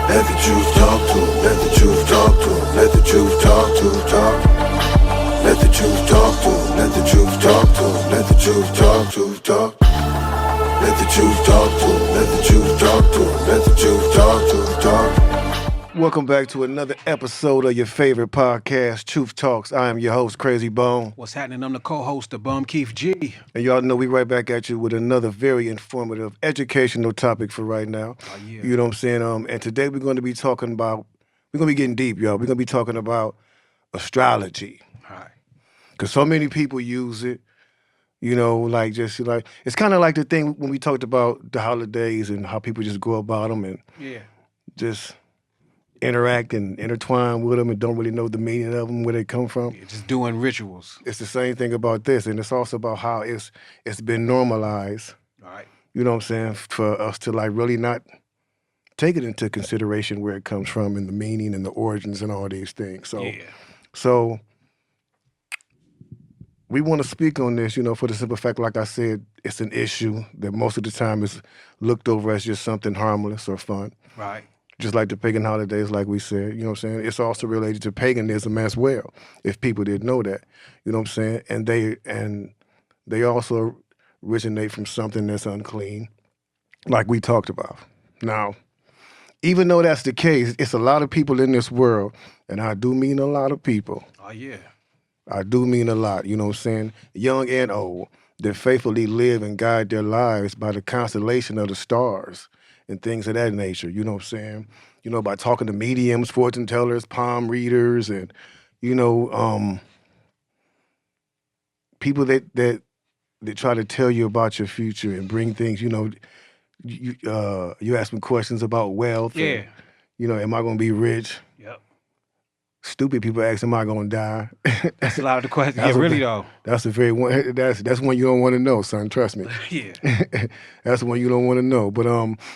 Let the truth talk to 'em. Let the truth talk to 'em. Let the truth talk to 'em. Talk. Let the truth talk to 'em. Let the truth talk to 'em. Let the truth talk to 'em. Talk. Let the truth talk to 'em. Let the truth talk to 'em. Let the truth talk to 'em. Talk. Welcome back to another episode of your favorite podcast, Truth Talks. I am your host, Krayzie Bone. What's happening? I'm the co-host of Bum Keith G. And y'all know we right back at you with another very informative, educational topic for right now. Oh, yeah. You know what I'm saying? And today we're going to be talking about, we're going to be getting deep, y'all. We're going to be talking about astrology. All right. Because so many people use it, you know, like just like, it's kind of like the thing when we talked about the holidays and how people just go about them and just interact and intertwine with them and don't really know the meaning of them, where they come from. Yeah, just doing rituals. It's the same thing about this, and it's also about how it's been normalized. All right. You know what I'm saying? For us to like really not take it into consideration where it comes from and the meaning and the origins and all these things. So we want to speak on this, you know, for the simple fact, like I said, it's an issue that most of the time is looked over as just something harmless or fun. Right. Just like the pagan holidays, like we said, you know what I'm saying? It's also related to paganism as well, if people didn't know that. You know what I'm saying? And they also originate from something that's unclean, like we talked about. Now, even though that's the case, it's a lot of people in this world, and I do mean a lot of people. Oh, yeah. I do mean a lot, you know what I'm saying? Young and old, that faithfully live and guide their lives by the constellation of the stars and things of that nature, you know what I'm saying? You know, by talking to mediums, fortune tellers, palm readers, and, you know, people that try to tell you about your future and bring things, you know, you ask me questions about wealth. Yeah. And, you know, am I going to be rich? Yep. Stupid people ask, am I going to die? That's a lot of the questions. Yeah, really, though. That's a very one. That's one you don't want to know, son. Trust me. Yeah. That's one you don't want to know. But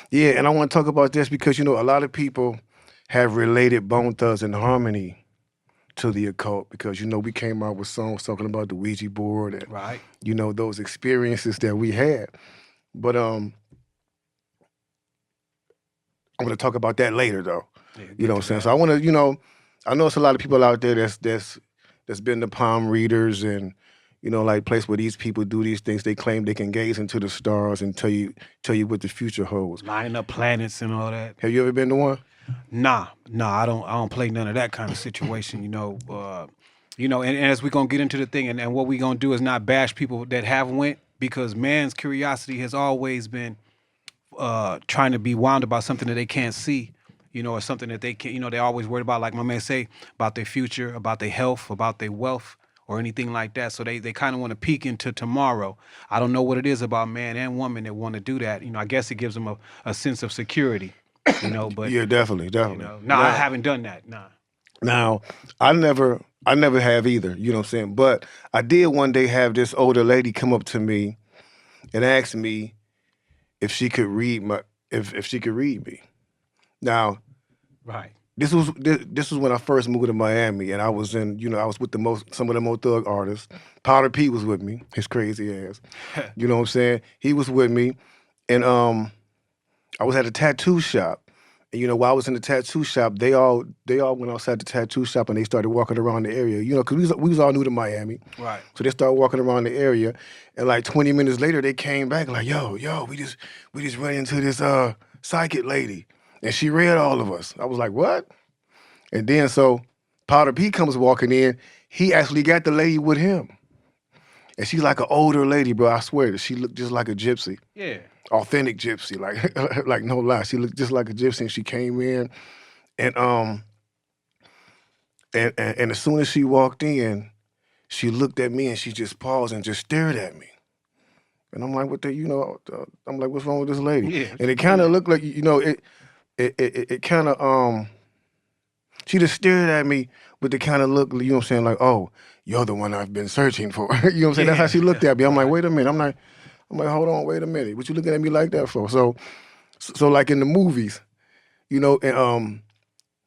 yeah, and I want to talk about this because you know a lot of people have related Bone Thugs and Harmony to the occult because you know we came out with songs talking about the Ouija board and Right. you know those experiences that we had. But I'm going to talk about that later though. Yeah, you know what I'm saying? So I want to, you know, I know it's a lot of people out there that's been the palm readers and, you know, like place where these people do these things. They claim they can gaze into the stars and tell you what the future holds. Lining up planets and all that. Have you ever been to one? Nah, I don't play none of that kind of situation, you know. And as we're gonna get into the thing and what we're gonna do is not bash people that have went because man's curiosity has always been trying to be wound about something that they can't see. You know, or something that they can, you know, they're always worried about, like my man say, about their future, about their health, about their wealth, or anything like that. So they kind of want to peek into tomorrow. I don't know what it is about man and woman that want to do that. You know, I guess it gives them a sense of security, you know, but. Yeah, definitely. You know, I haven't done that, nah. Now, I never have either, you know what I'm saying? But I did one day have this older lady come up to me and ask me if she could read if she could read me. Now, right. This was when I first moved to Miami, and I was in, you know, I was with some of the more thug artists. Powder P was with me, his crazy ass. You know what I'm saying? He was with me, and I was at a tattoo shop, and you know, while I was in the tattoo shop, they all went outside the tattoo shop and they started walking around the area, you know, because we was all new to Miami. Right. So they started walking around the area, and like 20 minutes later, they came back like, yo, we just ran into this psychic lady. And she read all of us. I was like, what? And then so Powder P comes walking in. He actually got the lady with him. And she's like an older lady, bro. I swear. She looked just like a gypsy. Yeah. Authentic gypsy. Like no lie. She looked just like a gypsy. And she came in. And as soon as she walked in, she looked at me and she just paused and just stared at me. And I'm like, I'm like, what's wrong with this lady? Yeah. And it kind of looked like, you know, it kind of, she just stared at me with the kind of look, you know what I'm saying, like, oh, you're the one I've been searching for. You know what I'm saying? That's how she looked at me. I'm like, wait a minute. I'm like, hold on, wait a minute. What you looking at me like that for? So like in the movies, you know, and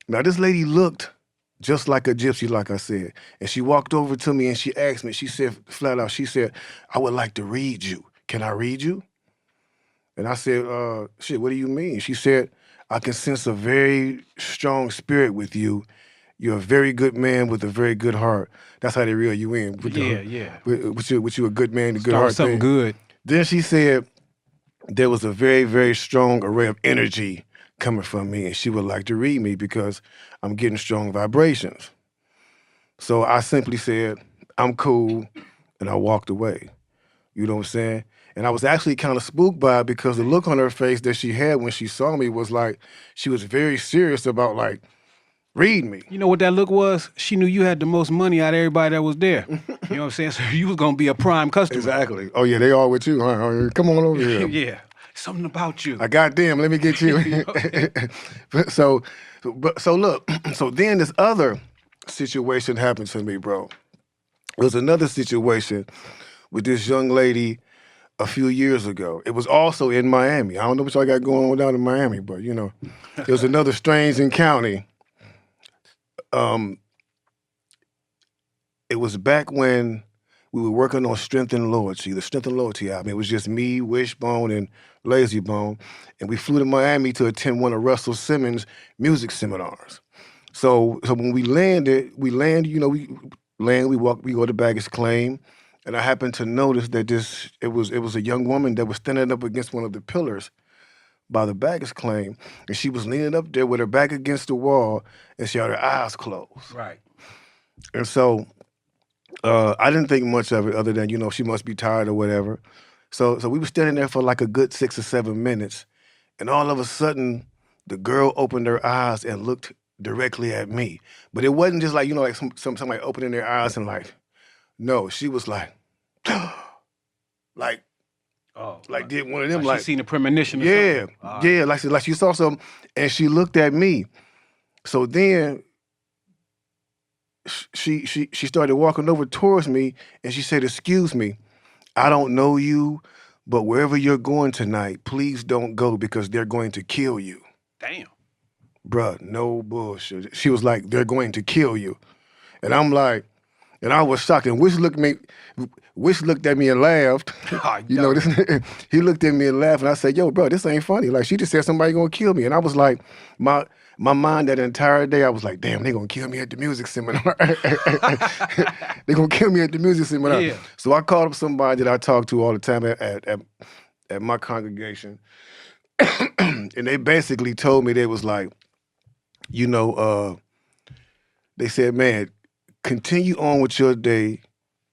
now this lady looked just like a gypsy, like I said. And she walked over to me and she asked me, she said flat out, she said, I would like to read you. Can I read you? And I said, shit, what do you mean? She said, I can sense a very strong spirit with you. You're a very good man with a very good heart. That's how they reel you in. With with you a good man, a good Start heart with something thing. good. Then she said there was a very, very strong array of energy coming from me, and she would like to read me because I'm getting strong vibrations. So I simply said, I'm cool, and I walked away. You know what I'm saying? And I was actually kind of spooked by it because the look on her face that she had when she saw me was like, she was very serious about like, reading me. You know what that look was? She knew you had the most money out of everybody that was there. You know what I'm saying? So you was gonna be a prime customer. Exactly. Oh yeah, they all with you, huh? Oh, come on over here. Yeah. Something about you. I goddamn, let me get you. so look, so then this other situation happened to me, bro. It was another situation with this young lady a few years ago. It was also in Miami. I don't know what y'all got going on down in Miami, but you know, it was another strange encounter. It was back when we were working on Strength and Loyalty, the Strength and Loyalty album. It was just me, Wishbone, and Lazy Bone. And we flew to Miami to attend one of Russell Simmons' music seminars. So when we landed, we go to baggage claim. And I happened to notice that it was a young woman that was standing up against one of the pillars by the baggage claim. And she was leaning up there with her back against the wall, and she had her eyes closed. Right. And so I didn't think much of it other than, you know, she must be tired or whatever. So we were standing there for like a good 6 or 7 minutes. And all of a sudden, the girl opened her eyes and looked directly at me. But it wasn't just like, you know, like somebody opening their eyes and like, no, she was like, like did one of them like she seen a premonition or yeah, something. yeah, like she saw something and she looked at me. So then she started walking over towards me and she said, "Excuse me, I don't know you, but wherever you're going tonight, please don't go because they're going to kill you." Damn. Bruh, no bullshit. She was like, "They're going to kill you." And I'm like, and I was shocked. And Wish looked at me and laughed. You know, he looked at me and laughed, and I said, "Yo, bro, this ain't funny. Like, she just said somebody gonna kill me." And I was like, my mind that entire day, I was like, damn, they gonna kill me at the music seminar. They gonna kill me at the music seminar. Yeah. So I called up somebody that I talk to all the time at my congregation. And they basically told me, they was like, you know, they said, man, continue on with your day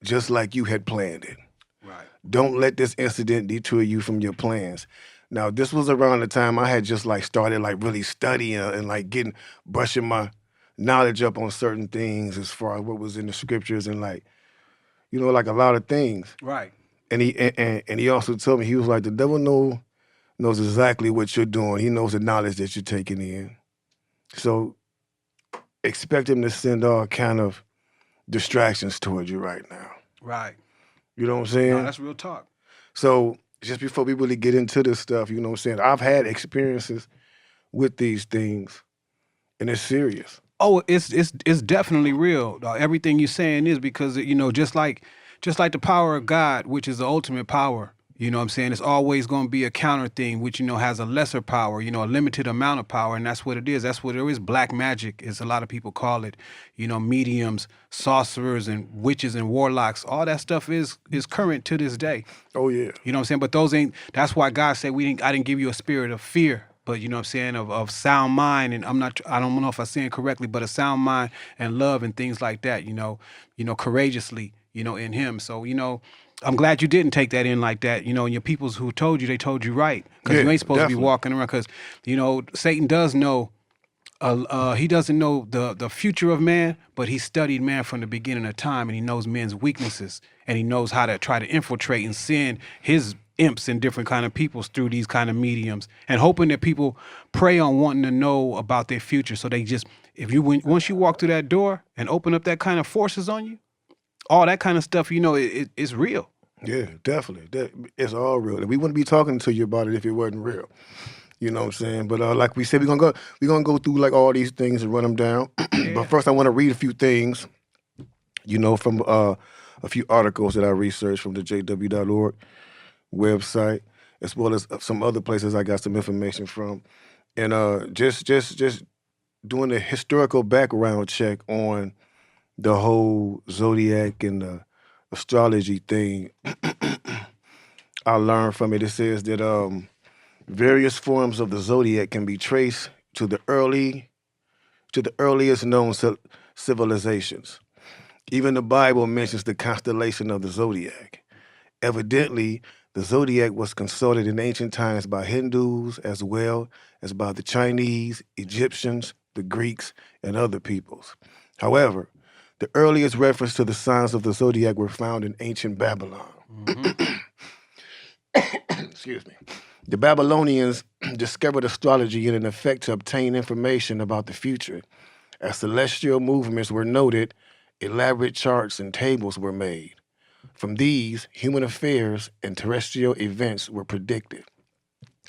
just like you had planned it. Right. Don't let this incident detour you from your plans. Now, this was around the time I had just like started like really studying and like brushing my knowledge up on certain things as far as what was in the scriptures and like, you know, like a lot of things. Right. And he also told me, he was like, the devil knows exactly what you're doing. He knows the knowledge that you're taking in. So expect him to send all kind of distractions towards you right now. Right. You know what I'm saying? No, that's real talk. So just before we really get into this stuff, you know what I'm saying, I've had experiences with these things, and it's serious. Oh, it's definitely real. Everything you're saying is because, you know, just like the power of God, which is the ultimate power, you know what I'm saying, it's always going to be a counter thing, which, you know, has a lesser power, you know, a limited amount of power, and that's what it is. That's what it is. Black magic, as a lot of people call it, you know, mediums, sorcerers, and witches and warlocks. All that stuff is current to this day. Oh, yeah. You know what I'm saying? But those ain't, that's why God said I didn't give you a spirit of fear, but, you know what I'm saying, of sound mind, and I don't know if I'm saying it correctly, but a sound mind and love and things like that, you know, courageously, you know, in him. So, you know, I'm glad you didn't take that in like that, you know, and your peoples who told you, they told you right. Because you ain't supposed to be walking around, because, you know, Satan does know, he doesn't know the future of man, but he studied man from the beginning of time, and he knows men's weaknesses, and he knows how to try to infiltrate and send his imps and different kind of peoples through these kind of mediums, and hoping that people prey on wanting to know about their future. So they just, once you walk through that door and open up that kind of forces on you, all that kind of stuff, you know, it's real. Yeah, definitely. It's all real. And we wouldn't be talking to you about it if it wasn't real. You know what I'm saying? But like we said, we're gonna go through like all these things and run them down. Yeah. But first I want to read a few things, you know, from a few articles that I researched from the jw.org website, as well as some other places I got some information from. And just doing a historical background check on the whole zodiac and the astrology thing, I learned from it. It says that various forms of the zodiac can be traced to the earliest known civilizations. Even the Bible mentions the constellation of the zodiac. Evidently, the zodiac was consulted in ancient times by Hindus as well as by the Chinese, Egyptians, the Greeks, and other peoples. However, the earliest reference to the signs of the zodiac were found in ancient Babylon. Excuse me. The Babylonians discovered astrology in an effect to obtain information about the future. As celestial movements were noted, elaborate charts and tables were made. From these, human affairs and terrestrial events were predicted.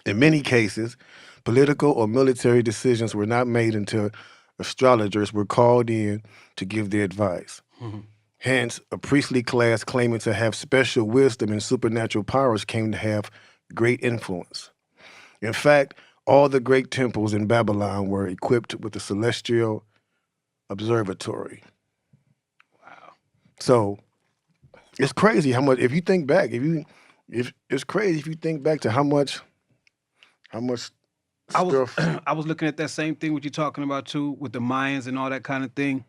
In many cases, political or military decisions were not made until astrologers were called in to give their advice. Hence, a priestly class claiming to have special wisdom and supernatural powers came to have great influence. In fact, all the great temples in Babylon were equipped with a celestial observatory. Wow. So it's crazy how much. If you think back, if it's crazy if you think back to how much stuff. I was looking at that same thing what you're talking about too, with the Mayans and all that kind of thing.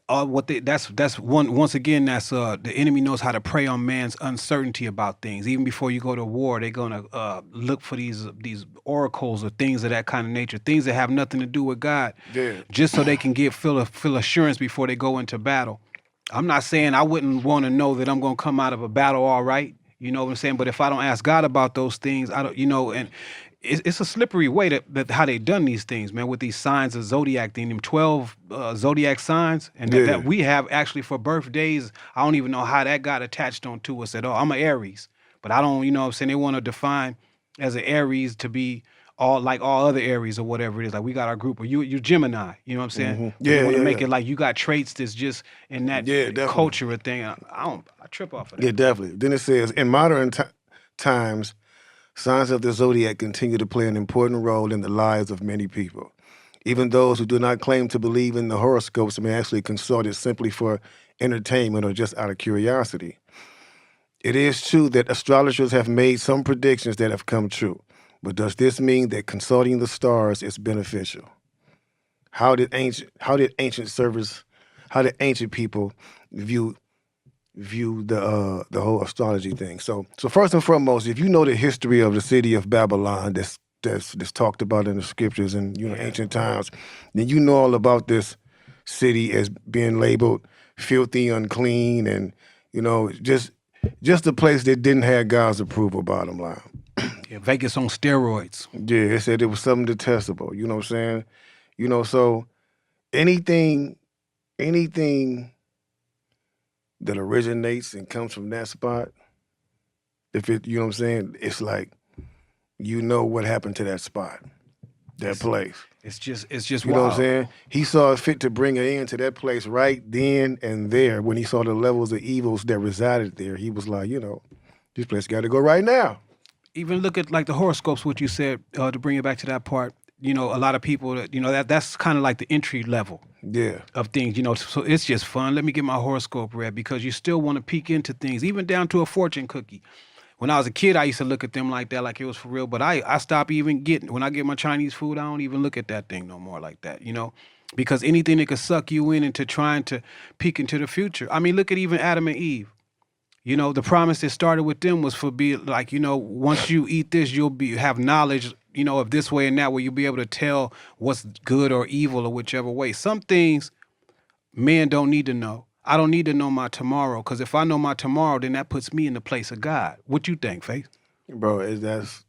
That's once again that's the enemy knows how to prey on man's uncertainty about things. Even before you go to war, they're gonna look for these oracles or things of that kind of nature, things that have nothing to do with God, just so they can feel assurance before they go into battle. I'm not saying I wouldn't want to know that I'm gonna come out of a battle all right. You know what I'm saying? But if I don't ask God about those things, I don't. And it's a slippery way that how they done these things, man, with these signs of zodiac thing, them 12 zodiac signs, and that we have actually for birthdays. I don't even know how that got attached onto us at all. I'm an Aries, but I don't, you know what I'm saying? They want to define as an Aries to be all like all other Aries or whatever it is. Like we got our group, or you Gemini, you know what I'm saying? Mm-hmm. They want to make it like you got traits that's just in that definitely. culture of thing. I trip off of that. Yeah, definitely. Then it says, in modern times, signs of the zodiac continue to play an important role in the lives of many people. Even those who do not claim to believe in the horoscopes may actually consult it simply for entertainment or just out of curiosity. It is true that astrologers have made some predictions that have come true, but does this mean that consulting the stars is beneficial? How did ancient people view the whole astrology thing? So first and foremost, if you know the history of the city of Babylon that's talked about in the scriptures and ancient times, then you know all about this city as being labeled filthy, unclean, and just a place that didn't have God's approval. Bottom line. Yeah, Vegas on steroids. Yeah, it said it was something detestable. You know what I'm saying? So anything that originates and comes from that spot, if it, you know what I'm saying, it's like, what happened to that spot, that place. It's just you know what I'm saying? He saw it fit to bring an end to that place right then and there. When he saw the levels of evils that resided there, he was like, this place got to go right now. Even look at like the horoscopes, what you said, to bring it back to that part. A lot of people that's kind of like the entry level of things, so it's just fun. Let me get my horoscope read, because you still want to peek into things, even down to a fortune cookie. When I was a kid, I used to look at them like that, like it was for real. But I stopped even when I get my Chinese food, I don't even look at that thing no more like that, because anything that could suck you into trying to peek into the future. I mean, look at even Adam and Eve. The promise that started with them was for like, once you eat this, you'll have knowledge, of this way and that way. You'll be able to tell what's good or evil or whichever way. Some things men don't need to know. I don't need to know my tomorrow, because if I know my tomorrow, then that puts me in the place of God. What you think, Faith? Bro, that's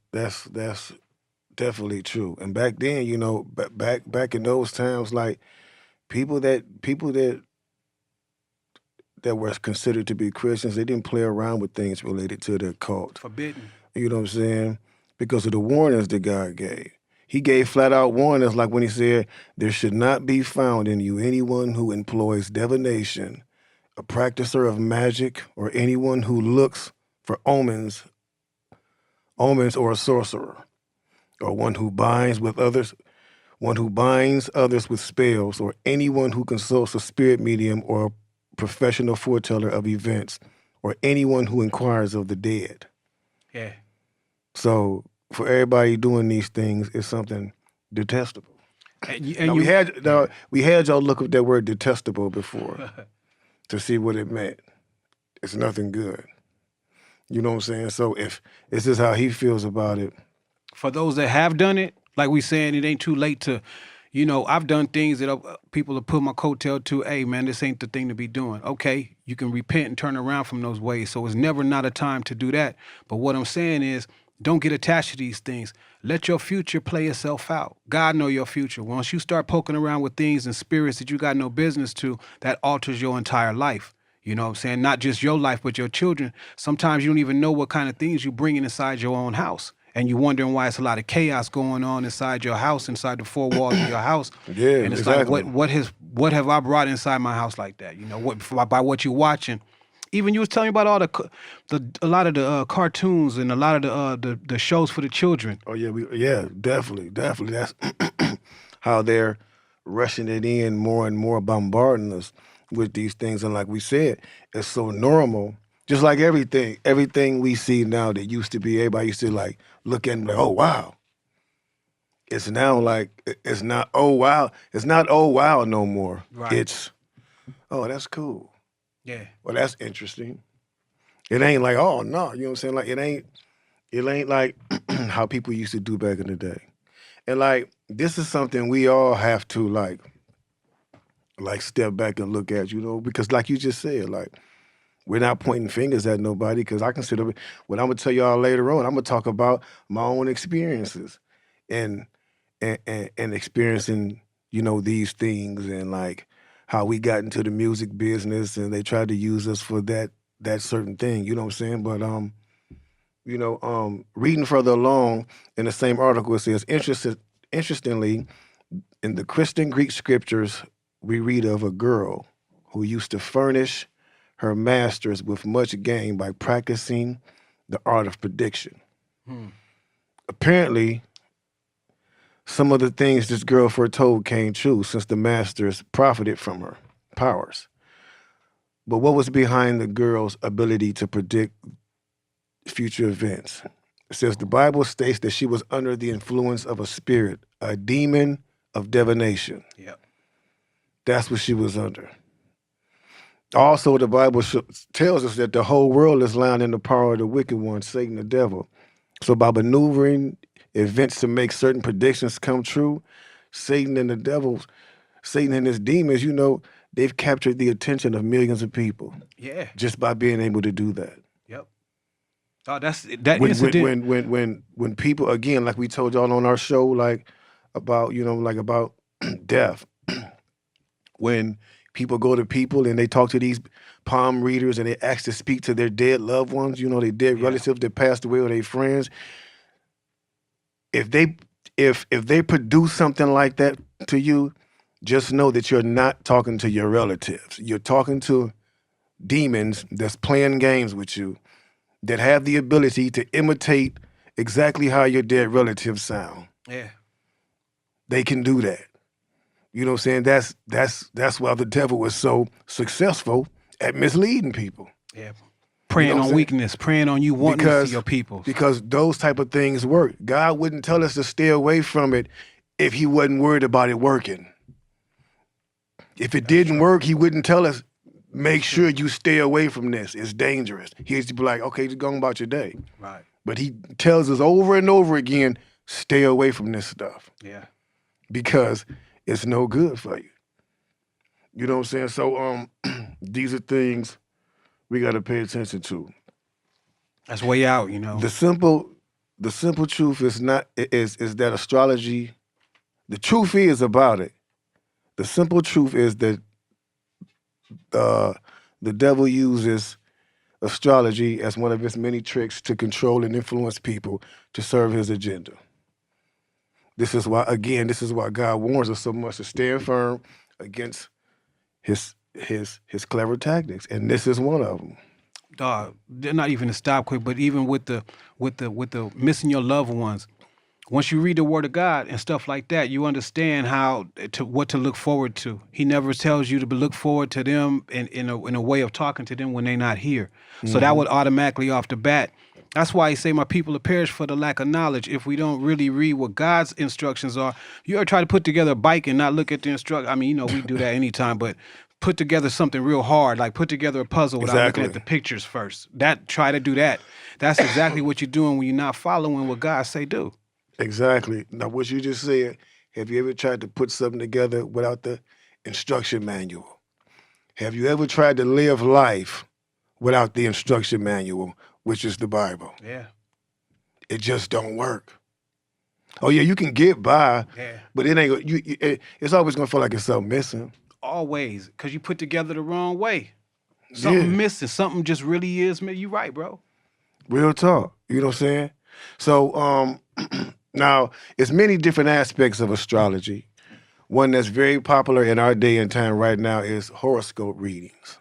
definitely true. And back then, back in those times, like people that were considered to be Christians, they didn't play around with things related to the occult. Forbidden. You know what I'm saying? Because of the warnings that God gave. He gave flat out warnings, like when he said, there should not be found in you anyone who employs divination, a practicer of magic, or anyone who looks for omens or a sorcerer. or one who binds others with spells, or anyone who consults a spirit medium or a professional foreteller of events, or anyone who inquires of the dead. Yeah. So for everybody doing these things, it's something detestable. And Now, we had y'all look up that word detestable before to see what it meant. It's nothing good. You know what I'm saying? So if this is how he feels about it. For those that have done it, like we saying, it ain't too late to, I've done things that people have put my coattail to. Hey, man, this ain't the thing to be doing. Okay, you can repent and turn around from those ways. So it's never not a time to do that. But what I'm saying is, don't get attached to these things. Let your future play itself out. God know your future. Once you start poking around with things and spirits that you got no business to, that alters your entire life. You know what I'm saying? Not just your life, but your children. Sometimes you don't even know what kind of things you're bringing inside your own house. And you're wondering why it's a lot of chaos going on inside your house, inside the four walls of your house. Yeah, and it's exactly. like, what have I brought inside my house like that? By what you're watching. Even you was telling me about all a lot of the cartoons and a lot of the shows for the children. Oh yeah, definitely. That's how they're rushing it in more and more, bombarding us with these things. And like we said, it's so normal. Just like everything we see now that used to be, everybody used to like look at and be like, oh wow. It's now like, it's not oh wow. It's not oh wow no more. Right. It's, oh, that's cool. Yeah. Well, that's interesting. It ain't like, oh no, you know what I'm saying? Like it ain't like how people used to do back in the day. And like this is something we all have to like step back and look at, because like you just said, like we're not pointing fingers at nobody, because I consider what I'm gonna tell y'all later on, I'm gonna talk about my own experiences and experiencing, these things, and like how we got into the music business and they tried to use us for that certain thing, you know what I'm saying? But reading further along in the same article, it says, interestingly, in the Christian Greek scriptures, we read of a girl who used to furnish her masters with much gain by practicing the art of prediction. Apparently, some of the things this girl foretold came true, since the masters profited from her powers. But what was behind the girl's ability to predict future events? It says the Bible states that she was under the influence of a spirit, a demon of divination. Yep. That's what she was under. Also, the Bible tells us that the whole world is lying in the power of the wicked one, Satan the devil. So by maneuvering events to make certain predictions come true, Satan and his demons, they've captured the attention of millions of people. Yeah. Just by being able to do that. Yep. Oh, that incident. When people, again, like we told y'all on our show, like about, about death. When people go to people and they talk to these palm readers and they ask to speak to their dead loved ones, their dead relatives that passed away or their friends. If they produce something like that to you, just know that you're not talking to your relatives. You're talking to demons that's playing games with you, that have the ability to imitate exactly how your dead relatives sound. Yeah. They can do that. You know what I'm saying? That's why the devil was so successful at misleading people. Yeah. Preying on weakness, preying on you wanting to see your people. Because those type of things work. God wouldn't tell us to stay away from it if he wasn't worried about it working. If it didn't work, he wouldn't tell us, make sure you stay away from this. It's dangerous. He'd be like, okay, just go on about your day. Right. But he tells us over and over again, stay away from this stuff. Yeah. Because it's no good for you. You know what I'm saying? So these are things we got to pay attention to. That's way out, The simple truth is that astrology, the truth is about it. The simple truth is that the devil uses astrology as one of his many tricks to control and influence people to serve his agenda. This is why God warns us so much to stand firm against his clever tactics, and this is one of them. Dog, they're not even to stop quick, but even with the missing your loved ones, once you read the Word of God and stuff like that, you understand what to look forward to. He never tells you to look forward to them in a way of talking to them when they're not here. So that would automatically off the bat. That's why he say my people will perish for the lack of knowledge. If we don't really read what God's instructions are, you ever try to put together a bike and not look at the instruction? I mean, you know, we do that anytime, but put together something real hard, like put together a puzzle without looking at the pictures first. Try to do that. That's exactly what you're doing when you're not following what God say do. Exactly. Now, what you just said, have you ever tried to put something together without the instruction manual? Have you ever tried to live life without the instruction manual, which is the Bible? Yeah. It just don't work. Oh, yeah, you can get by, but it ain't. It's always going to feel like it's something missing. Always, because you put together the wrong way. Something missing. Something just really is. You right, bro. Real talk. You know what I'm saying? So, now, it's many different aspects of astrology. One that's very popular in our day and time right now is horoscope readings.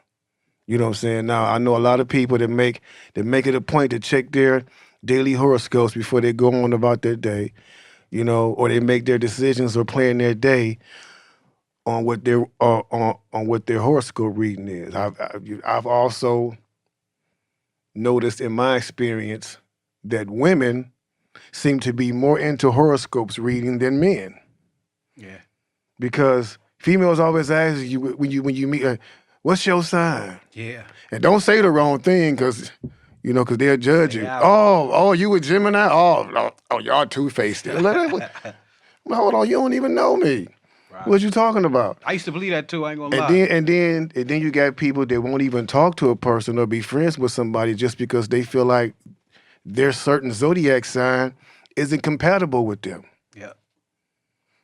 You know what I'm saying? Now, I know a lot of people that make it a point to check their daily horoscopes before they go on about their day, you know, or they make their decisions or plan their day on what their on what their horoscope reading is. I've also noticed in my experience that women seem to be more into horoscopes reading than men. Yeah. Because females always ask you when you meet her, what's your sign? Yeah. And don't say the wrong thing because they'll judge you. Yeah. Oh, you a Gemini? Oh, y'all two-faced. Hold on, you don't even know me. Right. What you talking about? I used to believe that too, I ain't gonna lie. And then you got people that won't even talk to a person or be friends with somebody just because they feel like their certain zodiac sign isn't compatible with them. Yeah.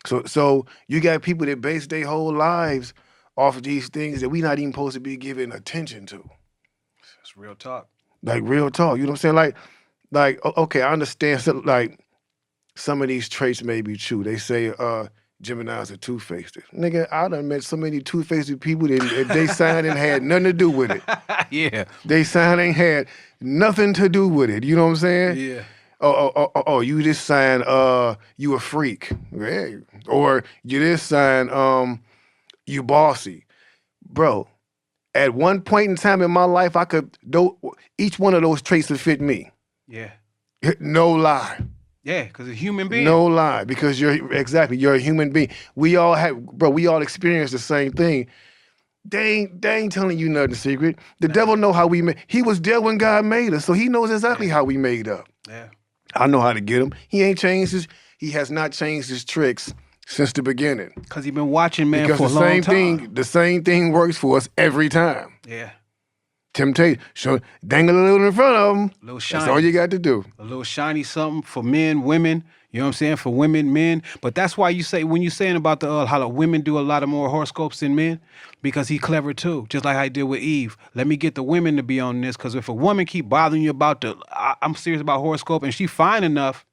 So you got people that base their whole lives off of these things that we not even supposed to be giving attention to. It's real talk. Like real talk. You know what I'm saying? Like okay, I understand. So, like some of these traits may be true. They say Geminis are two-faced. Nigga, I done met so many two-faced people that they sign and had nothing to do with it. Yeah. They sign ain't had nothing to do with it. You know what I'm saying? Yeah. Oh, you this sign, you a freak. Yeah. Or you this sign, you bossy. Bro, at one point in time in my life, each one of those traits would fit me. Yeah. No lie. Yeah, because a human being. No lie, because you're a human being. We all experience the same thing. They ain't telling you nothing secret. The devil know how we made. He was there when God made us, so he knows exactly how we made up. Yeah. I know how to get him. He has not changed his tricks since the beginning. Because he's been watching, man, because for a long time. The same thing works for us every time. Yeah. Temptation. Dangle a little in front of them. A little shiny. That's all you got to do. A little shiny something for men, women. You know what I'm saying? For women, men. But that's why you say, when you're saying about how the women do a lot of more horoscopes than men, because he clever too. Just like I did with Eve. Let me get the women to be on this, because if a woman keep bothering you about I'm serious about horoscope, and she fine enough,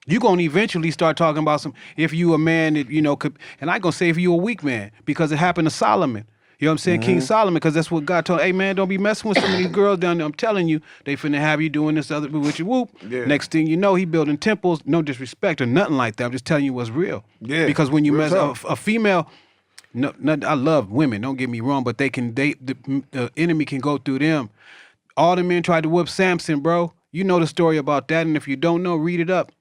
you're going to eventually start talking about if you a man that, could, and I ain't going to say if you a weak man, because it happened to Solomon. You know what I'm saying? Mm-hmm. King Solomon, because that's what God told him. Hey, man, don't be messing with some of these girls down there. I'm telling you, they finna have you doing this other with your whoop. Yeah. Next thing you know, he building temples. No disrespect or nothing like that. I'm just telling you what's real. Yeah. Because when you mess a female, I love women, don't get me wrong, but the enemy can go through them. All the men tried to whip Samson, bro. You know the story about that, and if you don't know, read it up.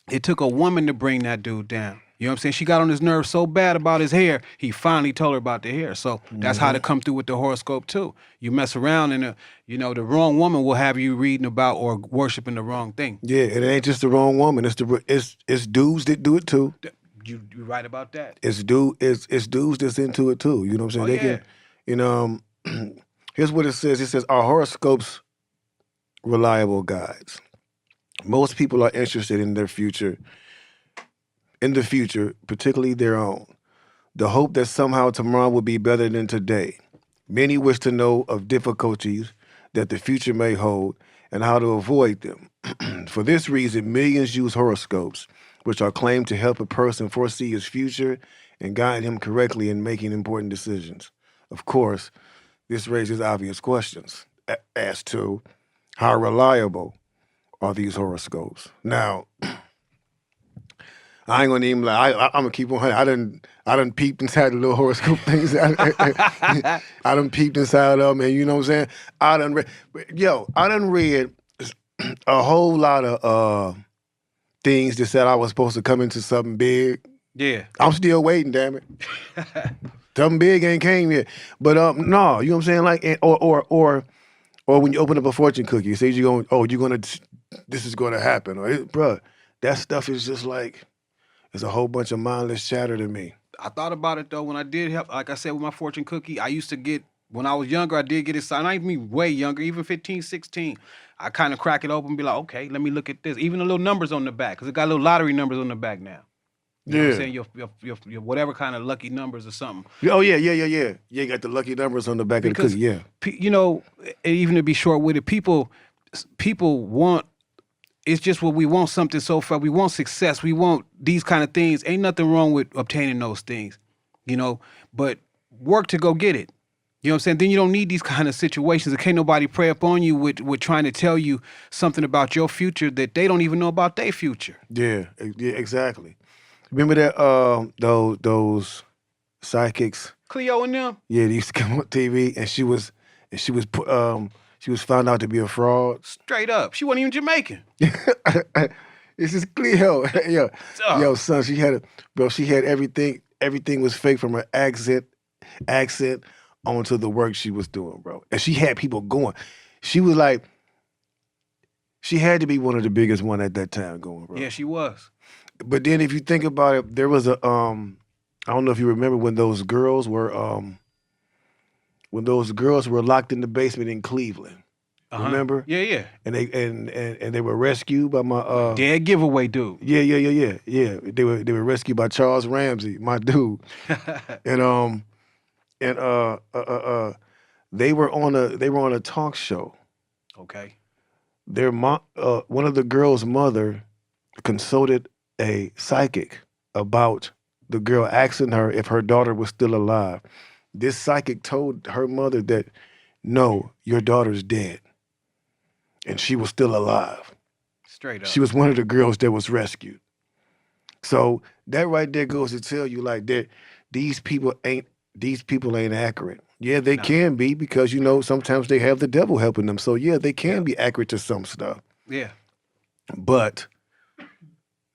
It took a woman to bring that dude down. You know what I'm saying? She got on his nerves so bad about his hair, he finally told her about the hair. So that's how to come through with the horoscope too. You mess around and the wrong woman will have you reading about or worshiping the wrong thing. Yeah, it ain't just the wrong woman. It's dudes that do it too. You right about that. It's dudes that's into it too. You know what I'm saying? Here's what it says. It says, are horoscopes reliable guides? Most people are interested in the future, particularly their own. The hope that somehow tomorrow will be better than today. Many wish to know of difficulties that the future may hold and how to avoid them. For this reason, millions use horoscopes, which are claimed to help a person foresee his future and guide him correctly in making important decisions. Of course, this raises obvious questions as to how reliable are these horoscopes. Now, I ain't gonna even lie. I'm gonna keep on. I done peeped inside the little horoscope things. I done peeped inside of them, and you know what I'm saying. I done read a whole lot of things that said I was supposed to come into something big. Yeah. I'm still waiting. Damn it. Something big ain't came yet. But no, you know what I'm saying. Like or when you open up a fortune cookie, it says this is gonna happen, or bruh, that stuff is just like. It's a whole bunch of mindless chatter to me. I thought about it though when I did help. Like I said with my fortune cookie, I used to get when I was younger. I did get it signed. I mean, way younger, even 15, 16. I kind of crack it open and be like, okay, let me look at this. Even the little numbers on the back, because it got little lottery numbers on the back now. You know what I'm saying? Your whatever kind of lucky numbers or something. Oh yeah. Yeah, you got the lucky numbers on the back of the cookie. Yeah. You know, even to be short with it, people want. It's just what we want, something so far. We want success. We want these kind of things. Ain't nothing wrong with obtaining those things, you know, but work to go get it. You know what I'm saying? Then you don't need these kind of situations. Can't nobody prey upon you with trying to tell you something about your future that they don't even know about their future. Yeah, exactly. Remember that those psychics? Cleo and them? Yeah, they used to come on TV and she was found out to be a fraud. Straight up. She wasn't even Jamaican. This is Cleo. Yo, son, she had everything. Everything was fake from her accent onto the work she was doing, bro. And she had people going. She was like, she had to be one of the biggest one at that time going, bro. Yeah, she was. But then if you think about it, there was a I don't know if you remember when those girls were locked in the basement in Cleveland. Remember? Yeah. And they were rescued by my dead giveaway dude. Yeah. They were rescued by Charles Ramsey, my dude. and they were on a talk show. Okay. One of the girls' mother consulted a psychic about the girl asking her if her daughter was still alive. This psychic told her mother that, no, your daughter's dead. And she was still alive. Straight up. She was one of the girls that was rescued. So that right there goes to tell you like that these people ain't accurate. Yeah, they can be because, you know, sometimes they have the devil helping them. So yeah, they can be accurate to some stuff. Yeah. But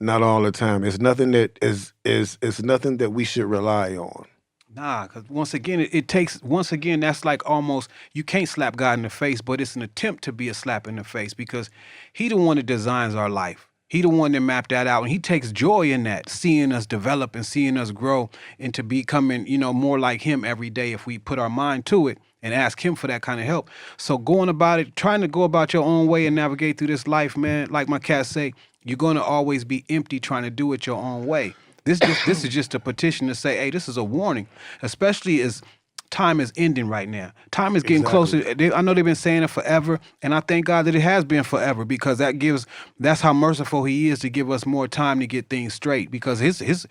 not all the time. It's nothing that it's nothing that we should rely on. Nah, because once again, that's like almost, you can't slap God in the face, but it's an attempt to be a slap in the face because he the one that designs our life. He the one that mapped that out, and he takes joy in that, seeing us develop and seeing us grow into becoming, you know, more like him every day if we put our mind to it and ask him for that kind of help. So going about it, trying to go about your own way and navigate through this life, man, like my cats say, you're going to always be empty trying to do it your own way. This is just a petition to say, hey, this is a warning, especially as time is ending right now. Time is getting closer. I know they've been saying it forever, and I thank God that it has been forever because that's how merciful he is to give us more time to get things straight because his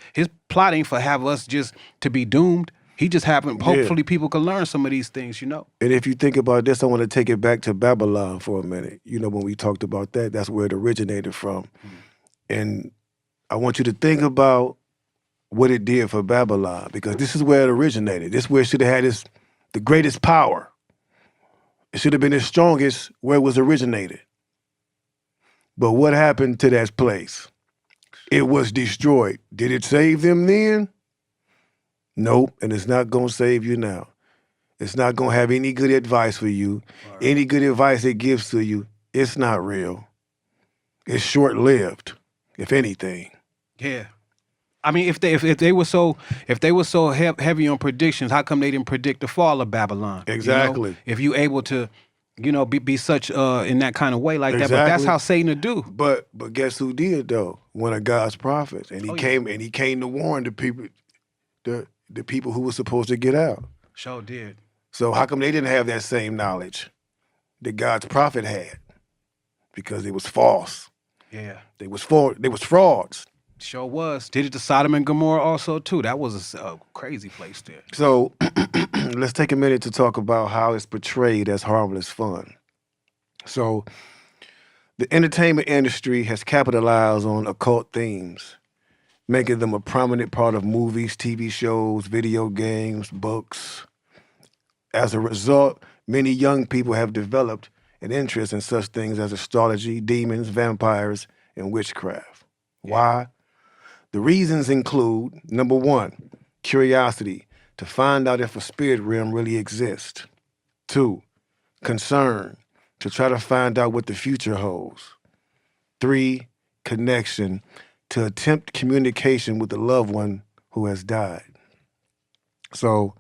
plotting for have us just to be doomed. He just happened. Hopefully people can learn some of these things, you know. And if you think about this, I want to take it back to Babylon for a minute. You know, when we talked about that, that's where it originated from. Mm-hmm. And I want you to think about what it did for Babylon, because this is where it originated. This is where it should have had the greatest power. It should have been its strongest where it was originated. But what happened to that place? It was destroyed. Did it save them then? Nope, and it's not going to save you now. It's not going to have any good advice for you. Right. Any good advice it gives to you, it's not real. It's short-lived, if anything. Yeah. I mean, if they were so heavy on predictions, how come they didn't predict the fall of Babylon? Exactly. You know? If you able to, you know, be such in that kind of way like that, but that's how Satan would do. But guess who did though? One of God's prophets, and he came to warn the people, the people who were supposed to get out. Sure did. So how come they didn't have that same knowledge that God's prophet had? Because it was false. Yeah. They was frauds. Sure was. Did it to Sodom and Gomorrah also too. That was a crazy place there. So let's take a minute to talk about how it's portrayed as harmless fun. So the entertainment industry has capitalized on occult themes making them a prominent part of movies, TV shows, video games, books. As a result, many young people have developed an interest in such things as astrology, demons, vampires, and witchcraft. Why? The reasons include, number one, curiosity, to find out if a spirit realm really exists. Two, concern, to try to find out what the future holds. Three, connection, to attempt communication with a loved one who has died. So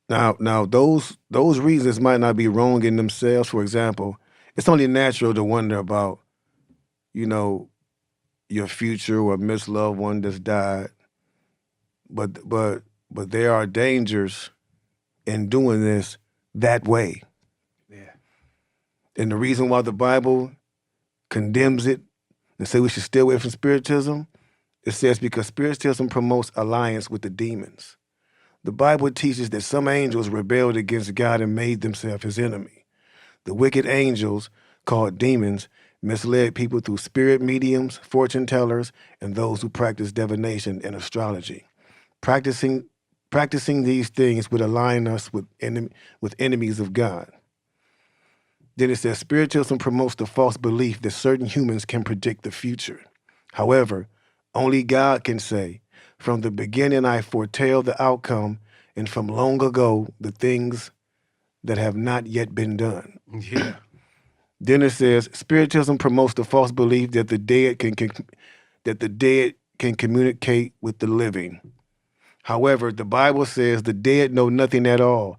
now those reasons might not be wrong in themselves. For example, it's only natural to wonder about, your future or missed loved one that's died. But there are dangers in doing this that way. Yeah. And the reason why the Bible condemns it and say we should stay away from spiritism, it says because spiritism promotes alliance with the demons. The Bible teaches that some angels rebelled against God and made themselves his enemy. The wicked angels, called demons, misled people through spirit mediums, fortune tellers, and those who practice divination and astrology. Practicing these things would align us with enemies of God. Then it says, spiritism promotes the false belief that certain humans can predict the future. However, only God can say, from the beginning I foretell the outcome, and from long ago the things that have not yet been done. Yeah. Then it says, spiritism promotes the false belief that the dead can communicate with the living. However, the Bible says the dead know nothing at all.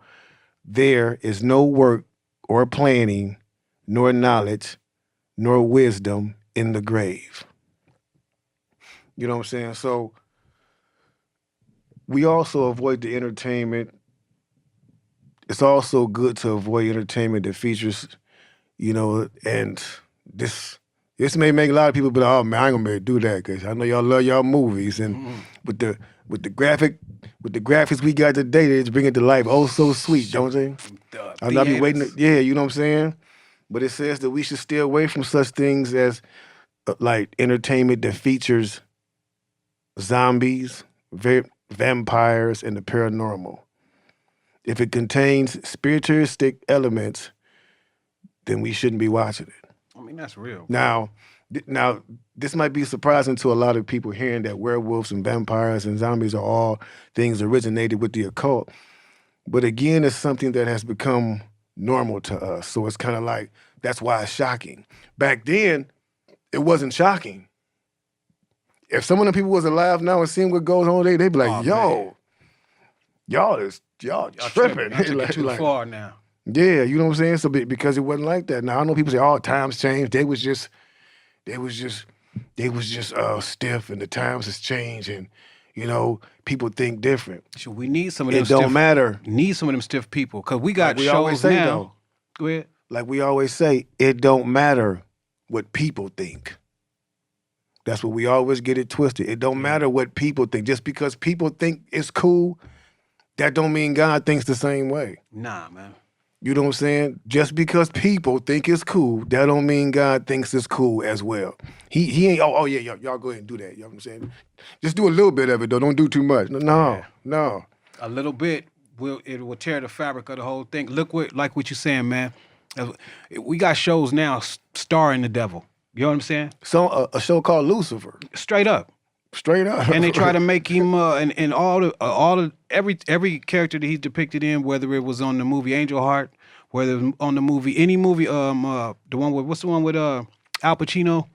There is no work or planning, nor knowledge, nor wisdom in the grave. You know what I'm saying? So we also avoid the entertainment. It's also good to avoid entertainment that features, and this may make a lot of people be like, oh man, I ain't gonna be able to do that because I know y'all love y'all movies. And with the graphics we got today, they just bring it to life. Oh, so sweet, don't they? I'm not be waiting. Yeah, you know what I'm saying? But it says that we should stay away from such things as like entertainment that features zombies, vampires, and the paranormal. If it contains spiritualistic elements, then we shouldn't be watching it. I mean, that's real. Now, this might be surprising to a lot of people hearing that werewolves and vampires and zombies are all things originated with the occult. But again, it's something that has become normal to us. So it's kind of like, that's why it's shocking. Back then, it wasn't shocking. If some of the people was alive now and seeing what goes on, they'd be like, y'all tripping. Y'all took it too far now. Yeah, you know what I'm saying? So because it wasn't like that. Now I know people say, "Oh, times changed." They was just stiff, and the times has changed, and people think different. So we need some of them. It don't matter. Need some of them stiff people because we got like we shows always say, now. Though, Go ahead. Like we always say, it don't matter what people think. That's what we always get it twisted. It don't matter what people think. Just because people think it's cool, that don't mean God thinks the same way. Nah, man. You know what I'm saying? Just because people think it's cool, that don't mean God thinks it's cool as well. He ain't, y'all go ahead and do that. You know what I'm saying? Just do a little bit of it, though. Don't do too much. No. A little bit, it will tear the fabric of the whole thing. Look like what you're saying, man. We got shows now starring the devil. You know what I'm saying? So a show called Lucifer. Straight up. And they try to make him and every character that he's depicted in, whether it was on the movie Angel Heart, whether it was on the movie the one with what's the one with Al Pacino?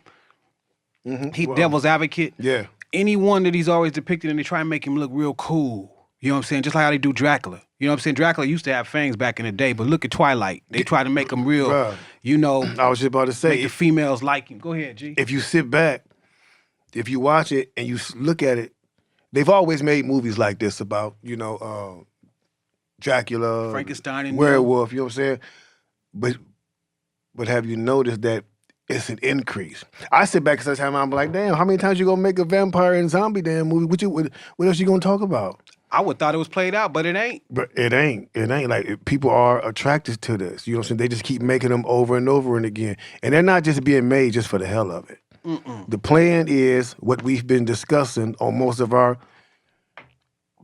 Mm-hmm. Devil's Advocate. Yeah. Anyone that he's always depicted in, they try and make him look real cool. You know what I'm saying? Just like how they do Dracula. You know what I'm saying? Dracula used to have fangs back in the day, but look at Twilight. They try to make him real. Bruh. I was just about to say, make the females like him. Go ahead, G. If you sit back. If you watch it and you look at it, they've always made movies like this about, Dracula, Frankenstein, and werewolf, you know what I'm saying? But have you noticed that it's an increase? I sit back and sometimes I'm like, damn, how many times you gonna make a vampire and zombie damn movie? What else you gonna talk about? I would thought it was played out, but it ain't. But it ain't. Like, people are attracted to this. You know what I'm saying? They just keep making them over and over and again. And they're not just being made just for the hell of it. The plan is what we've been discussing on most of our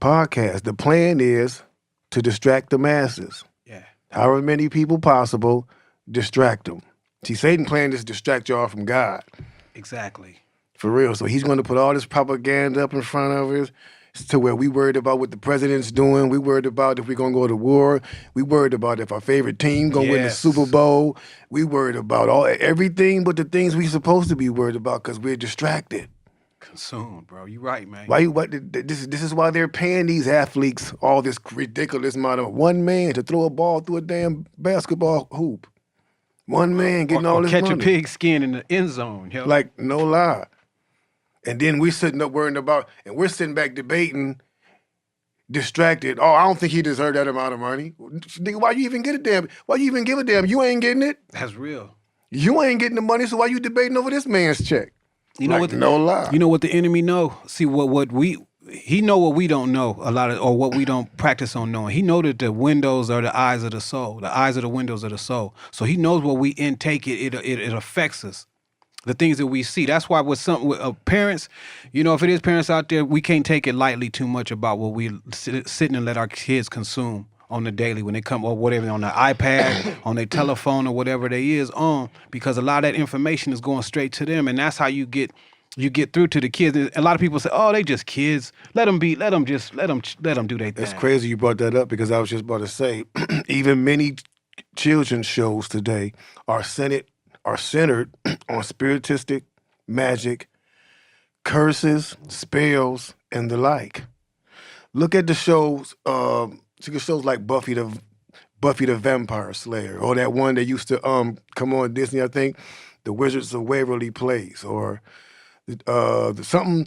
podcasts. The plan is to distract the masses. Yeah. However many people possible, distract them. See, Satan's plan is to distract y'all from God. Exactly. For real. So he's going to put all this propaganda up in front of us to where we worried about what the president's doing. We worried about if we're going to go to war. We worried about if our favorite team going to win the Super Bowl. We worried about everything but the things we supposed to be worried about because we're distracted. Consumed, bro. You right, man. This is why they're paying these athletes all this ridiculous amount of one man to throw a ball through a damn basketball hoop. One man getting all this money. Catch a pig skin in the end zone. Yo. Like, no lie. And then we sitting up worrying about, and we're sitting back debating, distracted. Oh, I don't think he deserved that amount of money. Nigga, why you even get a damn? Why you even give a damn? You ain't getting it. That's real. You ain't getting the money, so why you debating over this man's check? You know what? No lie. You know what the enemy know? See he know what we don't know a lot of, or what we don't practice on knowing. He know that the windows are the eyes of the soul. The eyes are the windows of the soul. So he knows what we intake. It affects us. The things that we see. That's why with parents, you know, if it is parents out there, we can't take it lightly too much about what we sitting and let our kids consume on the daily when they come, or whatever, on their iPad, on their telephone, or whatever they is on, because a lot of that information is going straight to them, and that's how you get through to the kids. And a lot of people say, "Oh, they just kids. Let them do their thing." It's crazy you brought that up because I was just about to say, even many children's shows today are centered on spiritistic, magic, curses, spells, and the like. Look at the shows. Shows like Buffy the Vampire Slayer, or that one that used to come on Disney. I think the Wizards of Waverly Place, or something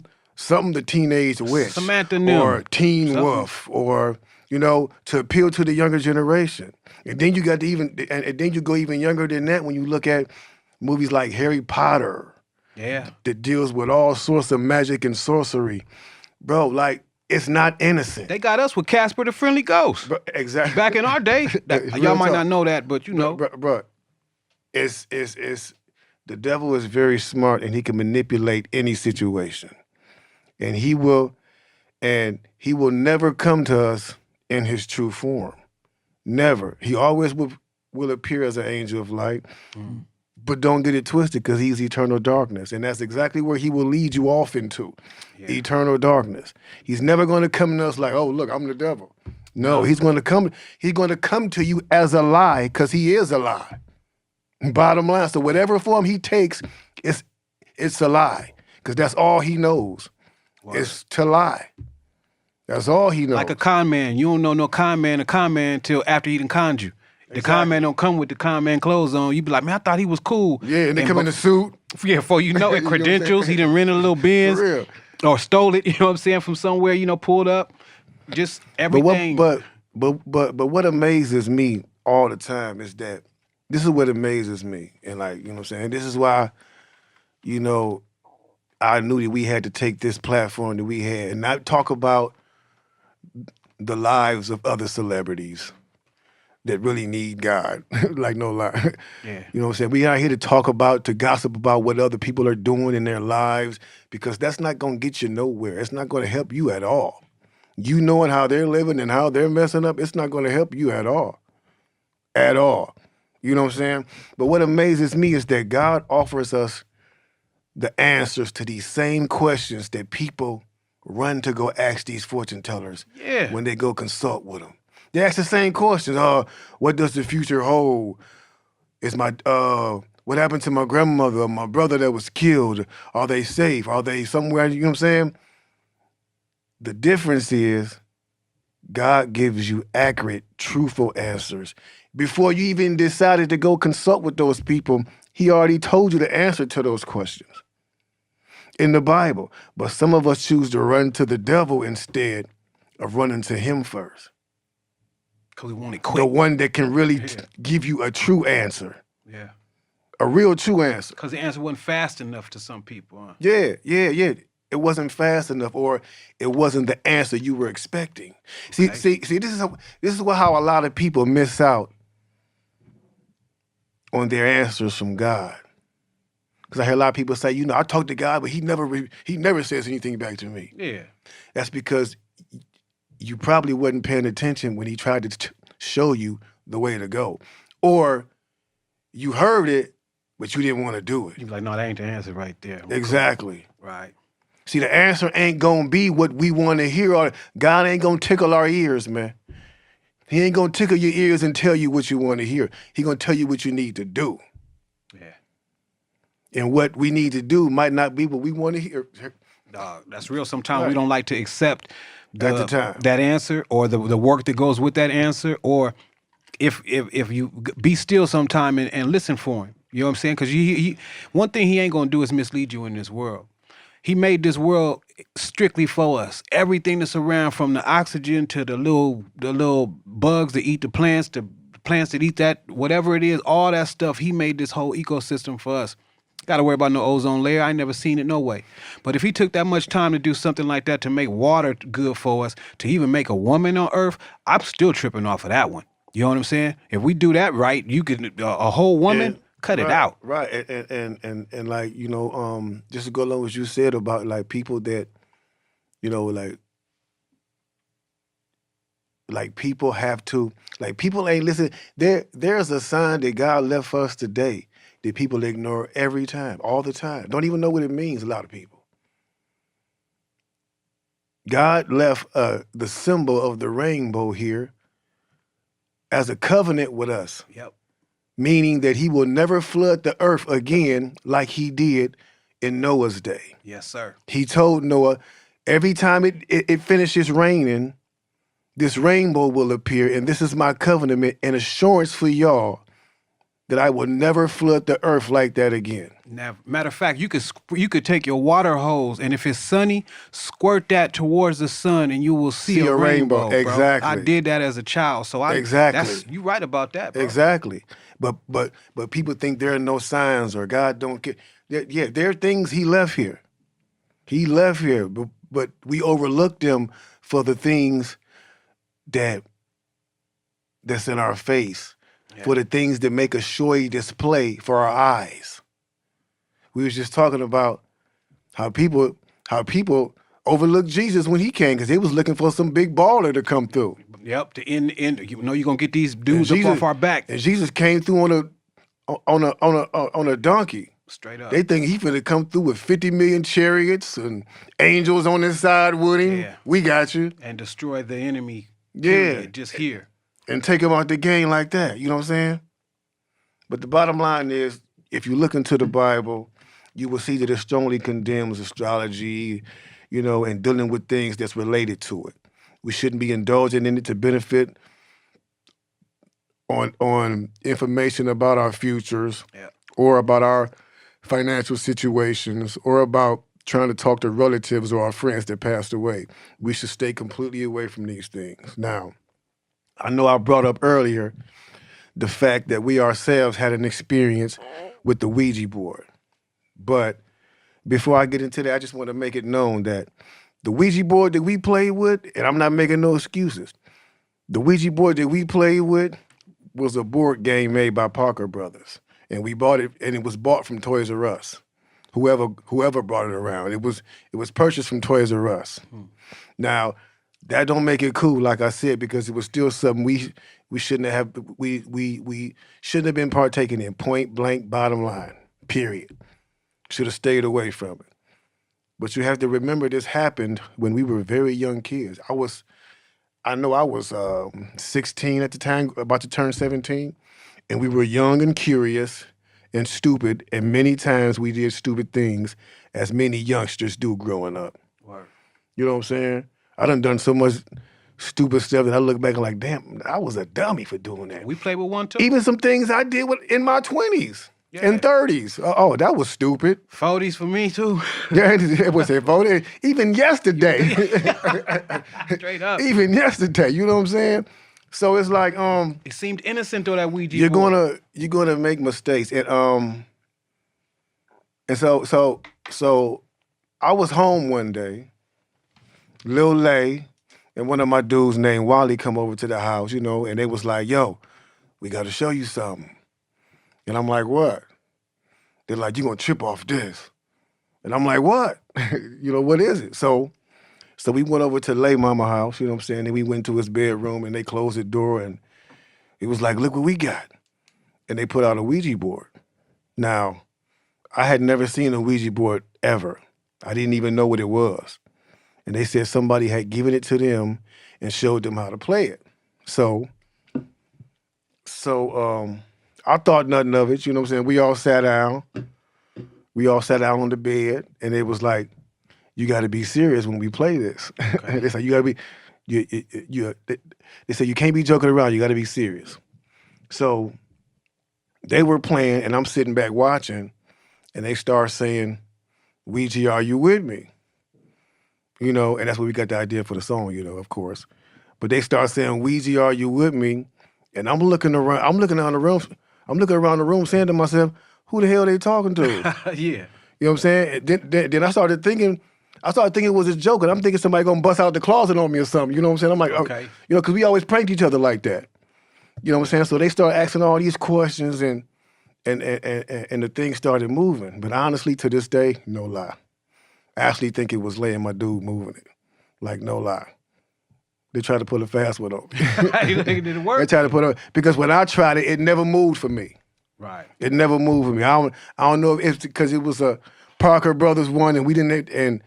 the Teenage Witch, Samantha New, or Teen Wolf, or to appeal to the younger generation. And then you got to and then you go even younger than that when you look at movies like Harry Potter. Yeah, that deals with all sorts of magic and sorcery, bro. Like, it's not innocent. They got us with Casper the Friendly Ghost. Bro, exactly. Back in our day, y'all might not know that, but you know, bro. It's the devil is very smart, and he can manipulate any situation, and he will never come to us in his true form. Never. He always will appear as an angel of light. Mm. But don't get it twisted, because he's eternal darkness. And that's exactly where he will lead you off into. Yeah. Eternal darkness. He's never going to come to us like, oh, look, I'm the devil. No, he's going to come to you as a lie, because he is a lie. Bottom line. So whatever form he takes, it's a lie. Because that's all he knows. Wow. Is to lie. That's all he knows. Like a con man. You don't know no con man until after he done conned you. The con man don't come with the con man clothes on. You be like, man, I thought he was cool. Yeah, and they come in a suit. Yeah, before you know it, credentials. He done rented a little Benz. For real. Or stole it, you know what I'm saying, from somewhere, pulled up. Just everything. But what amazes me all the time is that this is what amazes me. And like, you know what I'm saying? This is why, I knew that we had to take this platform that we had and not talk about the lives of other celebrities that really need God. Like, no lie. Yeah. You know what I'm saying? We are here to gossip about what other people are doing in their lives, because that's not going to get you nowhere. It's not going to help you at all. You knowing how they're living and how they're messing up, it's not going to help you at all. At all. You know what I'm saying? But what amazes me is that God offers us the answers to these same questions that people run to go ask these fortune tellers when they go consult with them. They ask the same questions. What does the future hold? What happened to my grandmother or my brother that was killed? Are they safe? Are they somewhere? You know what I'm saying? The difference is God gives you accurate, truthful answers. Before you even decided to go consult with those people, he already told you the answer to those questions in the Bible. But some of us choose to run to the devil instead of running to him first. Because we want it quick. The one that can really give you a true answer. Yeah. A real true answer. Because the answer wasn't fast enough to some people, huh? Yeah. It wasn't fast enough, or it wasn't the answer you were expecting. See, this is how a lot of people miss out on their answers from God. Because I hear a lot of people say, I talk to God, but he never says anything back to me. Yeah. That's because you probably wasn't paying attention when he tried to show you the way to go. Or you heard it, but you didn't want to do it. You be like, no, that ain't the answer right there. Exactly. Right. See, the answer ain't going to be what we want to hear. Or God ain't going to tickle our ears, man. He ain't going to tickle your ears and tell you what you want to hear. He going to tell you what you need to do. Yeah. And what we need to do might not be what we want to hear. Dog, that's real. Sometimes we don't like to accept At the time. that answer or the work that goes with that answer, or if you be still sometime and listen for him. You know what I'm saying? Because he one thing he ain't gonna do is mislead you in this world. He made this world strictly for us. Everything that's around, from the oxygen to the little bugs that eat the plants, to plants that eat that, whatever it is, all that stuff. He made this whole ecosystem for us. Got to worry about no ozone layer. I ain't never seen it no way. But if he took that much time to do something like that, to make water good for us, to even make a woman on Earth, I'm still tripping off of that one. You know what I'm saying? If we do that right, you could a whole woman. Cut it out. Right. And like, just to go along with what you said about like people that, like people have to, like people ain't listen. There's a sign that God left for us today that people ignore every time, all the time. Don't even know what it means, a lot of people. God left the symbol of the rainbow here as a covenant with us. Yep. Meaning that he will never flood the earth again like he did in Noah's day. Yes, sir. He told Noah, every time it finishes raining, this rainbow will appear, and this is my covenant and assurance for y'all that I will never flood the earth like that again. Now, matter of fact, you could take your water hose, and if it's sunny, squirt that towards the sun, and you will see a rainbow. Bro. Exactly. I did that as a child, so you right about that, bro. Exactly. But people think there are no signs or God don't care. Yeah, there are things he left here. He left here, but we overlook them for the things that's in our face, for the things that make a showy display for our eyes. We was just talking about how people overlooked Jesus when he came because they was looking for some big baller to come through. Yep, the end. You're gonna get these dudes up off our back. And Jesus came through on a donkey. Straight up. They think he finna come through with 50 million chariots and angels on his side with him. Yeah. We got you. And destroy the enemy. Yeah. Just here. And take him out the game like that. You know what I'm saying? But the bottom line is, if you look into the Bible, you will see that it strongly condemns astrology, and dealing with things that's related to it. We shouldn't be indulging in it to benefit on information about our futures or about our financial situations or about trying to talk to relatives or our friends that passed away. We should stay completely away from these things. Now, I know I brought up earlier the fact that we ourselves had an experience with the Ouija board. But before I get into that, I just want to make it known that the Ouija board that we played with, and I'm not making no excuses, the Ouija board that we played with was a board game made by Parker Brothers. And we bought it, and it was bought from Toys R Us. Whoever brought it around. It was purchased from Toys R Us. Now, that don't make it cool, like I said, because it was still something we shouldn't have we shouldn't have been partaking in. Point blank, bottom line. Period. Should have stayed away from it. But you have to remember this happened when we were very young kids. I was 16 at the time, about to turn 17, and we were young and curious and stupid, and many times we did stupid things, as many youngsters do growing up. Word. You know what I'm saying? I done so much stupid stuff that I look back and like, damn, I was a dummy for doing that. We played with one too. Even some things I did in my 20s and 30s. Oh, that was stupid. 40s for me too. Yeah, it was a 40. Even yesterday. Straight up. Even yesterday, you know what I'm saying? So it's like, it seemed innocent though, that Ouija you're board. you're gonna make mistakes. And so I was home one day, Lil Lay, and one of my dudes named Wally come over to the house, and they was like, yo, we gotta show you something. And I'm like, what? They're like, "You're gonna trip off this," and I'm like, "What? What is it?" So we went over to Lay Mama house. You know what I'm saying? And we went to his bedroom, and they closed the door, and it was like, "Look what we got," and they put out a Ouija board. Now, I had never seen a Ouija board ever. I didn't even know what it was. And they said somebody had given it to them and showed them how to play it. So I thought nothing of it, you know what I'm saying? We all sat down. We all sat down on the bed, and it was like, you got to be serious when we play this. Okay. They said, you got to be, they said, you can't be joking around, you got to be serious. So they were playing, and I'm sitting back watching, and they start saying, Ouija, are you with me? And that's where we got the idea for the song, of course. But they start saying, Ouija, are you with me? And I'm looking around the room saying to myself, who the hell are they talking to? Yeah. You know what I'm saying? Then I started thinking it was a joke, and I'm thinking somebody gonna bust out the closet on me or something. You know what I'm saying? I'm like, okay. Because we always pranked each other like that. You know what I'm saying? So they started asking all these questions, and the thing started moving. But honestly, to this day, no lie. I actually think it was Lay and my dude moving it. Like, no lie. They tried to put a fast one on me. You think it didn't work? They tried to put it, because when I tried it, it never moved for me. Right. It never moved for me. I don't know if it's because it was a Parker Brothers one, and we didn't and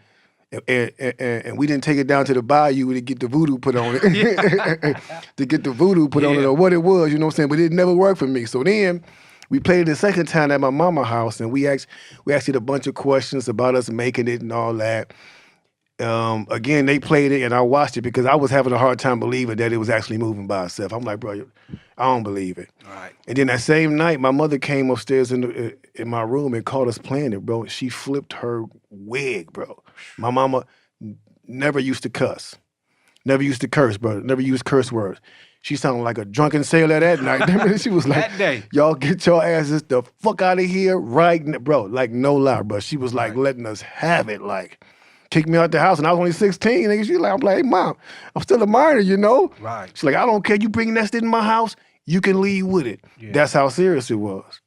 we didn't take it down to the bayou to get the voodoo put on it. To get the voodoo put on it, or what it was, you know what I'm saying? But it never worked for me. So then we played it the second time at my mama's house, and we asked it a bunch of questions about us making it and all that. Again, they played it, and I watched it because I was having a hard time believing that it was actually moving by itself. I'm like, bro, I don't believe it. All right. And then that same night, my mother came upstairs in my room and caught us playing it, bro. She flipped her wig, bro. My mama never used to cuss, never used to curse, bro. Never used curse words. She sounded like a drunken sailor that night. She was like, that day, y'all get your asses the fuck out of here right now, bro. Like, no lie, bro. She was like letting us have it, like. Kicked me out the house, and I was only 16. And I'm like, hey, Mom, I'm still a minor, Right. She's like, I don't care. You bring that shit in my house, you can leave with it. Yeah. That's how serious it was.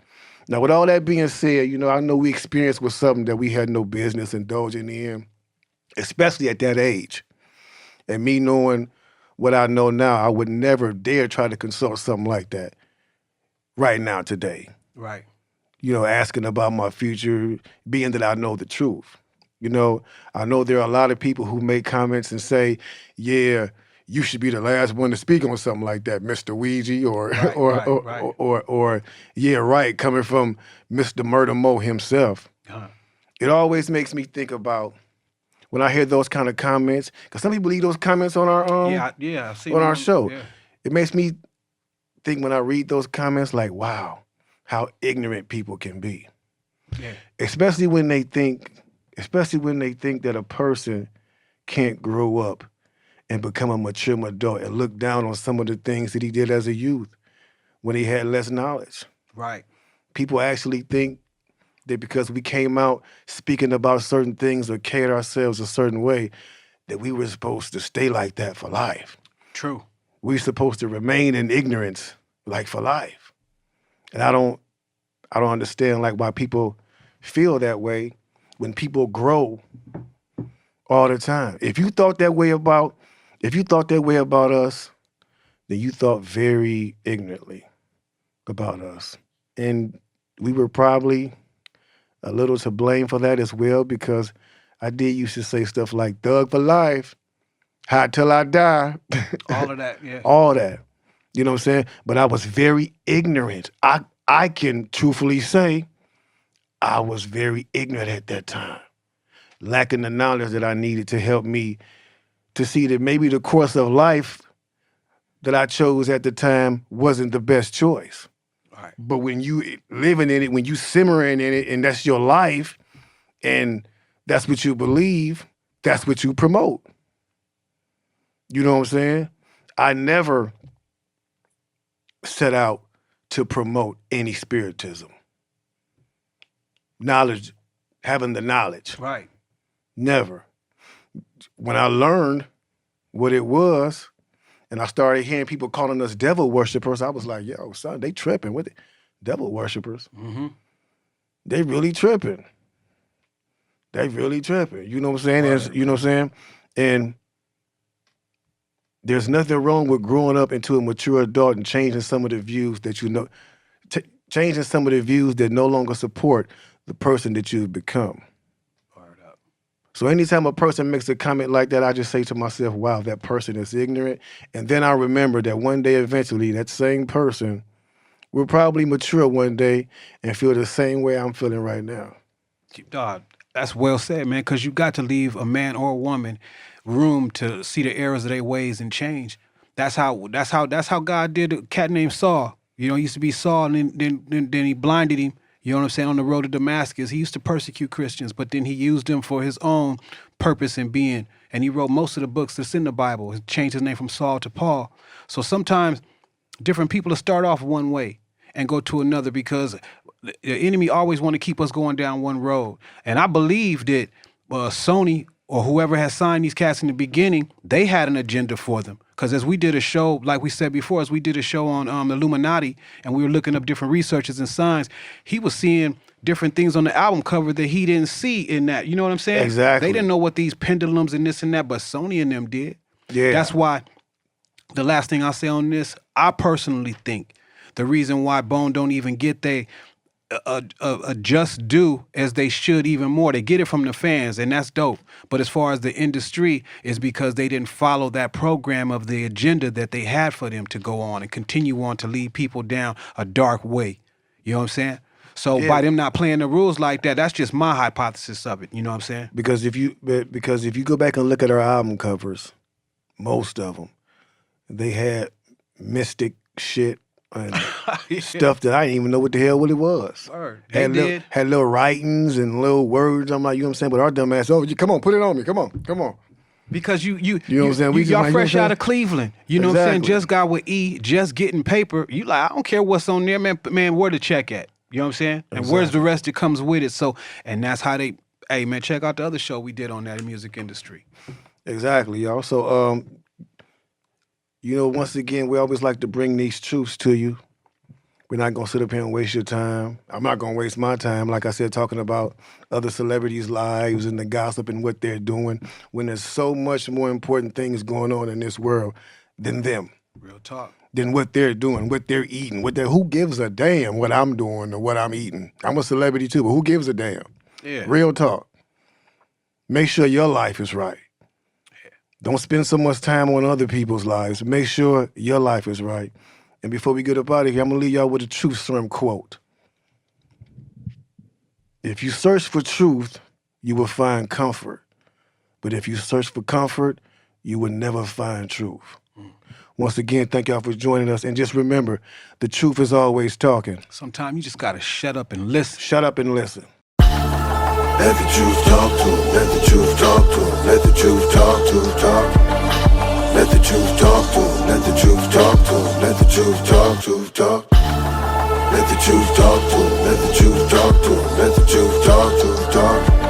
Now, with all that being said, I know we experienced with something that we had no business indulging in, especially at that age. And me knowing what I know now, I would never dare try to consult something like that right now, today. Right. Asking about my future, being that I know the truth. I know there are a lot of people who make comments and say, yeah, you should be the last one to speak on something like that, Mr. Ouija, or yeah, right, coming from Mr. Murder Mo himself. Uh-huh. It always makes me think about when I hear those kind of comments, because some people leave those comments on our I've seen on our show. Yeah. It makes me think when I read those comments, like, wow, how ignorant people can be. Yeah. Especially when they think that a person can't grow up and become a mature adult and look down on some of the things that he did as a youth when he had less knowledge. Right. People actually think that because we came out speaking about certain things or carried ourselves a certain way, that we were supposed to stay like that for life. True. We're supposed to remain in ignorance like for life. And I don't understand like why people feel that way when people grow all the time. If you thought that way about us, then you thought very ignorantly about us. And we were probably a little to blame for that as well, because I did used to say stuff like thug for life, hot till I die. All of that, yeah. All that. You know what I'm saying? But I was very ignorant. I can truthfully say I was very ignorant at that time, lacking the knowledge that I needed to help me to see that maybe the course of life that I chose at the time wasn't the best choice. Right. But when you living in it, when you simmering in it, and that's your life, and that's what you believe, that's what you promote. You know what I'm saying? I never set out to promote any spiritism. Knowledge, having the knowledge. Right. Never. When I learned what it was, and I started hearing people calling us devil worshipers, I was like, yo, son, they tripping with it. Devil worshipers. Mm-hmm. they really tripping. They really tripping. You know what I'm saying? Right. You know what I'm saying? And there's nothing wrong with growing up into a mature adult and changing some of the views that you know, changing some of the views that no longer support the person that you've become. Fired up. So anytime a person makes a comment like that, I just say to myself, wow, that person is ignorant. And then I remember that one day eventually that same person will probably mature one day and feel the same way I'm feeling right now. Dog, that's well said, man, because you got to leave a man or a woman room to see the errors of their ways and change. That's how God did a cat named Saul. You know, he used to be Saul, and then he blinded him. You know what I'm saying? On the road to Damascus, he used to persecute Christians, but then he used them for his own purpose and being. And he wrote most of the books that's in the Bible. He changed his name from Saul to Paul. So sometimes different people will start off one way and go to another because the enemy always want to keep us going down one road. And I believe that Sony or whoever has signed these cats in the beginning, they had an agenda for them. Because as we did a show, like we said before, as we did a show on Illuminati, and we were looking up different researches and signs, he was seeing different things on the album cover that he didn't see in that. You know what I'm saying? Exactly. They didn't know what these pendulums and this and that, but Sony and them did. Yeah. That's why the last thing I'll say on this, I personally think the reason why Bone don't even get a just due as they should even more. They get it from the fans, and that's dope. But as far as the industry, is because they didn't follow that program of the agenda that they had for them to go on and continue on to lead people down a dark way. You know what I'm saying? So by them not playing the rules like that, that's just my hypothesis of it. You know what I'm saying? Because if you go back and look at our album covers, most of them, they had mystic shit and stuff that I didn't even know what the hell it was. Word. Had little writings and little words. I'm like, you know what I'm saying? But our dumb ass, come on, put it on me. Come on. Because you know what I'm saying? Y'all fresh out of Cleveland. You know what I'm saying? Exactly. Just got with E, just getting paper. You like, I don't care what's on there, man, where the check at? You know what I'm saying? And where's the rest that comes with it? So, and that's how they, hey man, check out the other show we did on that music industry. Exactly, y'all. So, you know, once again, we always like to bring these truths to you. We're not going to sit up here and waste your time. I'm not going to waste my time, like I said, talking about other celebrities' lives and the gossip and what they're doing when there's so much more important things going on in this world than them. Real talk. Than what they're doing, what they're eating, who gives a damn what I'm doing or what I'm eating? I'm a celebrity too, but who gives a damn? Yeah. Real talk. Make sure your life is right. Yeah. Don't spend so much time on other people's lives. Make sure your life is right. And before we get up out of here, I'm going to leave y'all with a truth serum quote. If you search for truth, you will find comfort. But if you search for comfort, you will never find truth. Once again, thank y'all for joining us. And just remember, the truth is always talking. Sometimes you just got to shut up and listen. Shut up and listen. Let the truth talk to him, let the truth talk to him, let the truth talk to him, talk. Let the truth talk to him, let the truth talk to him, let the truth talk to him, talk. Let the truth talk to him, let the truth talk to him, let the truth talk to him, talk.